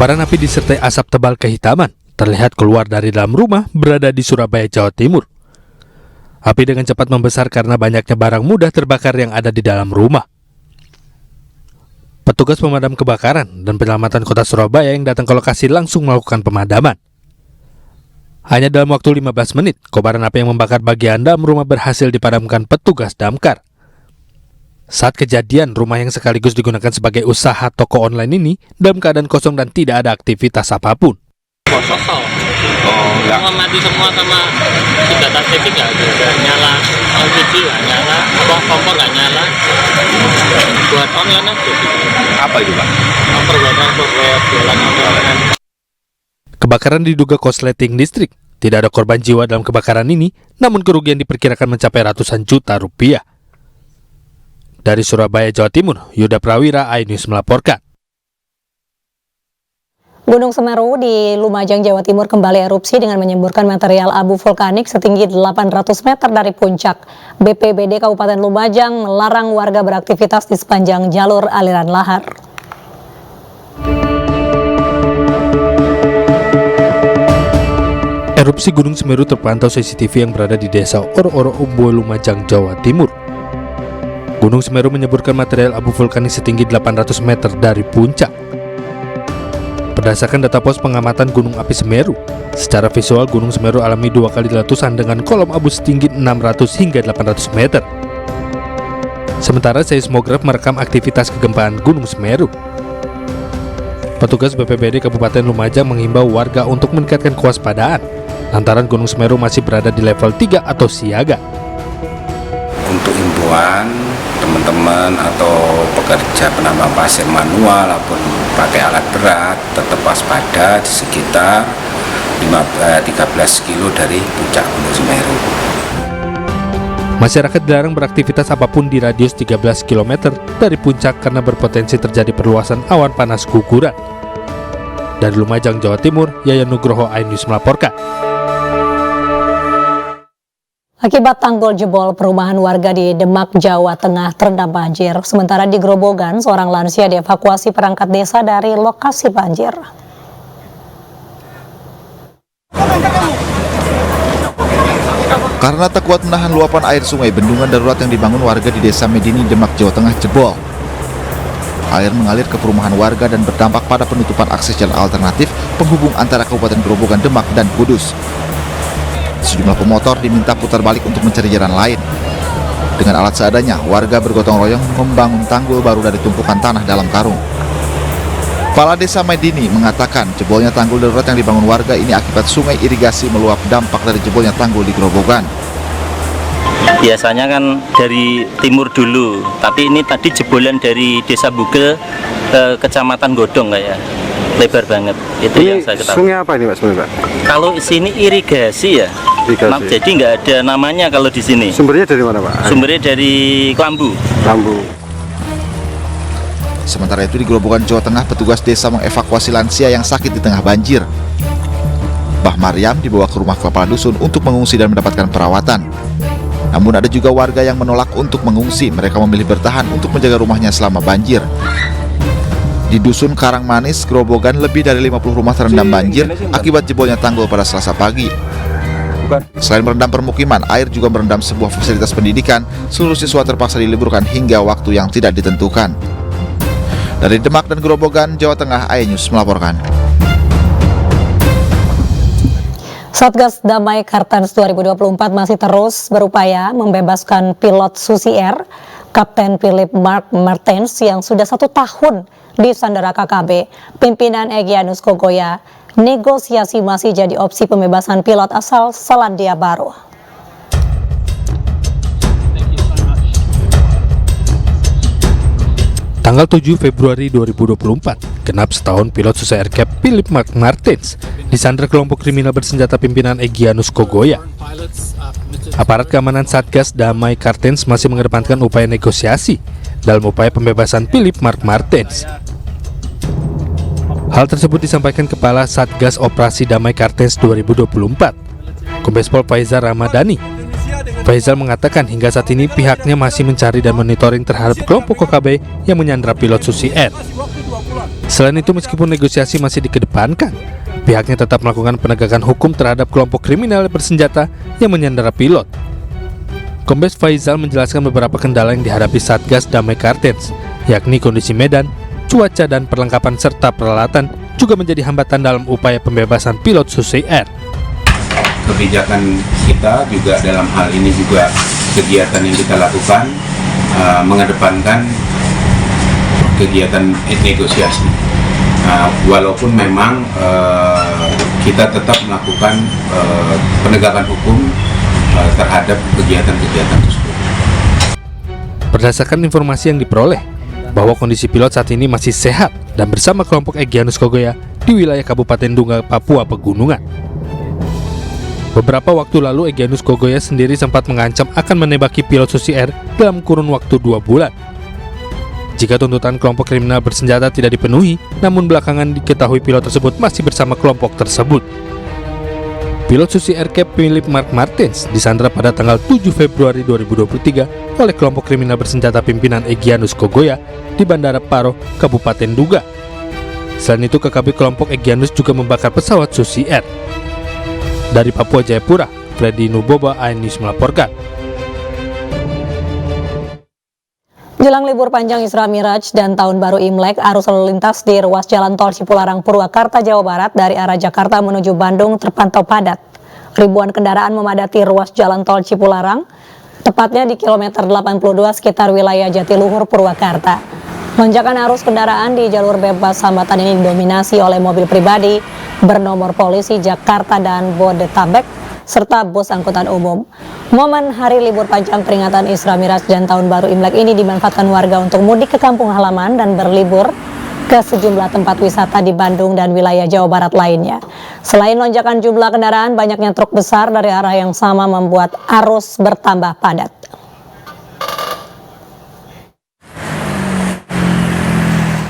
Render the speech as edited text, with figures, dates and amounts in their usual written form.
Kobaran api disertai asap tebal kehitaman terlihat keluar dari dalam rumah berada di Surabaya, Jawa Timur. Api dengan cepat membesar karena banyaknya barang mudah terbakar yang ada di dalam rumah. Petugas pemadam kebakaran dan penyelamatan kota Surabaya yang datang ke lokasi langsung melakukan pemadaman. Hanya dalam waktu 15 menit, kobaran api yang membakar bagian dalam rumah berhasil dipadamkan petugas damkar. Saat kejadian, rumah yang sekaligus digunakan sebagai usaha toko online ini dalam keadaan kosong dan tidak ada aktivitas apapun. Kosong. Semua mati semua, sama 3 tas TV nggak nyala, LPG nggak nyala, kompor nggak nyala. Buat online aja. Apa itu, Pak? Perbuatan jualan online. Kebakaran diduga korsleting listrik. Tidak ada korban jiwa dalam kebakaran ini, namun kerugian diperkirakan mencapai ratusan juta rupiah. Dari Surabaya, Jawa Timur, Yuda Prawira, iNews melaporkan. Gunung Semeru di Lumajang, Jawa Timur kembali erupsi dengan menyemburkan material abu vulkanik setinggi 800 meter dari puncak. BPBD Kabupaten Lumajang melarang warga beraktivitas di sepanjang jalur aliran lahar. Erupsi Gunung Semeru terpantau CCTV yang berada di desa Oro-Oro Umbo, Lumajang, Jawa Timur. Gunung Semeru menyemburkan material abu vulkanik setinggi 800 meter dari puncak. Berdasarkan data pos pengamatan Gunung Api Semeru, secara visual Gunung Semeru alami 2 kali letusan dengan kolom abu setinggi 600 hingga 800 meter. Sementara seismograf merekam aktivitas kegempaan Gunung Semeru. Petugas BPBD Kabupaten Lumajang menghimbau warga untuk meningkatkan kewaspadaan lantaran Gunung Semeru masih berada di level 3 atau siaga. Untuk himbauan teman-teman atau pekerja penambang pasir manual ataupun pakai alat berat tetap waspada di sekitar 13 kilo dari puncak Gunung Semeru. Masyarakat dilarang beraktivitas apapun di radius 13 km dari puncak karena berpotensi terjadi perluasan awan panas guguran. Dari Lumajang, Jawa Timur, Yayan Nugroho, iNews melaporkan. Akibat tanggul jebol, perumahan warga di Demak, Jawa Tengah terendam banjir. Sementara di Grobogan, seorang lansia dievakuasi perangkat desa dari lokasi banjir. Karena tak kuat menahan luapan air sungai, bendungan darurat yang dibangun warga di Desa Medini, Demak, Jawa Tengah jebol. Air mengalir ke perumahan warga dan berdampak pada penutupan akses jalan alternatif penghubung antara Kabupaten Grobogan, Demak, dan Kudus. Sejumlah pemotor diminta putar balik untuk mencari jalan lain. Dengan alat seadanya, warga bergotong royong membangun tanggul baru dari tumpukan tanah dalam karung. Kepala Desa Medini mengatakan jebolnya tanggul darurat yang dibangun warga ini akibat sungai irigasi meluap dampak dari jebolnya tanggul di Grobogan. Biasanya kan dari timur dulu, tapi ini tadi jebolan dari Desa Bugel ke Kecamatan Godong kayak lebar banget. Itu ini yang saya ketahui. Sungai apa ini, Pak? Sungai, Pak? Kalau sini irigasi ya. Irigasi. Jadi nggak ada namanya kalau di sini. Sumbernya dari mana, Pak? Sumbernya dari Klambu. Klambu. Sementara itu di Grobogan, Jawa Tengah, petugas desa mengevakuasi lansia yang sakit di tengah banjir. Mbah Maryam dibawa ke rumah kepala dusun untuk mengungsi dan mendapatkan perawatan. Namun ada juga warga yang menolak untuk mengungsi. Mereka memilih bertahan untuk menjaga rumahnya selama banjir. Di Dusun Karangmanis, Grobogan, lebih dari 50 rumah terendam banjir akibat jebolnya tanggul pada Selasa pagi. Selain merendam permukiman, air juga merendam sebuah fasilitas pendidikan. Seluruh siswa terpaksa diliburkan hingga waktu yang tidak ditentukan. Dari Demak dan Grobogan, Jawa Tengah, iNews melaporkan. Satgas Damai Kartens 2024 masih terus berupaya membebaskan pilot Susi Air, Kapten Philip Mark Martens yang sudah 1 tahun di Sandera KKB. Pimpinan Egyanus Kogoya, negosiasi masih jadi opsi pembebasan pilot asal Selandia Baru. Tanggal 7 Februari 2024, genap setahun pilot Susi Air Cap Philip Mark Martens disandra kelompok kriminal bersenjata pimpinan Egyanus Kogoya. Aparat keamanan Satgas Damai Kartens masih mengedepankan upaya negosiasi dalam upaya pembebasan Philip Mark Martens. Hal tersebut disampaikan Kepala Satgas Operasi Damai Kartens 2024, Kombes Pol Faizal Ramadhani, Faizal mengatakan hingga saat ini pihaknya masih mencari dan monitoring terhadap kelompok OKB yang menyandra pilot Susi Air. Selain itu, meskipun negosiasi masih dikedepankan, pihaknya tetap melakukan penegakan hukum terhadap kelompok kriminal bersenjata yang menyandera pilot. Kombes Faizal menjelaskan beberapa kendala yang dihadapi Satgas Damai Kartens, yakni kondisi medan, cuaca dan perlengkapan serta peralatan juga menjadi hambatan dalam upaya pembebasan pilot Susi Air. Kebijakan kita juga dalam hal ini juga kegiatan yang kita lakukan mengedepankan kegiatan negosiasi. Walaupun memang kita tetap melakukan penegakan hukum terhadap kegiatan-kegiatan tersebut. Berdasarkan informasi yang diperoleh, bahwa kondisi pilot saat ini masih sehat dan bersama kelompok Egyanus Kogoya di wilayah Kabupaten Dunga, Papua Pegunungan. Beberapa waktu lalu Egyanus Kogoya sendiri sempat mengancam akan menembaki pilot Susi Air dalam kurun waktu 2 bulan. Jika tuntutan kelompok kriminal bersenjata tidak dipenuhi, namun belakangan diketahui pilot tersebut masih bersama kelompok tersebut. Pilot Susi Air Cap Philip Mark Martens disandra pada tanggal 7 Februari 2023 oleh kelompok kriminal bersenjata pimpinan Egyanus Kogoya di Bandara Paro, Kabupaten Duga. Selain itu, KKB kelompok Egyanus juga membakar pesawat Susi Air. Dari Papua Jayapura, Freddy Nuboba, iNews melaporkan. Jelang libur panjang Isra Miraj dan Tahun Baru Imlek, arus lalu lintas di ruas Jalan Tol Cipularang, Purwakarta, Jawa Barat dari arah Jakarta menuju Bandung terpantau padat. Ribuan kendaraan memadati ruas Jalan Tol Cipularang, tepatnya di kilometer 82 sekitar wilayah Jatiluhur, Purwakarta. Lonjakan arus kendaraan di jalur bebas hambatan ini didominasi oleh mobil pribadi bernomor polisi Jakarta dan Bodetabek, serta bus angkutan umum. Momen hari libur panjang peringatan Isra Miraj dan Tahun Baru Imlek ini dimanfaatkan warga untuk mudik ke kampung halaman dan berlibur ke sejumlah tempat wisata di Bandung dan wilayah Jawa Barat lainnya. Selain lonjakan jumlah kendaraan, banyaknya truk besar dari arah yang sama membuat arus bertambah padat.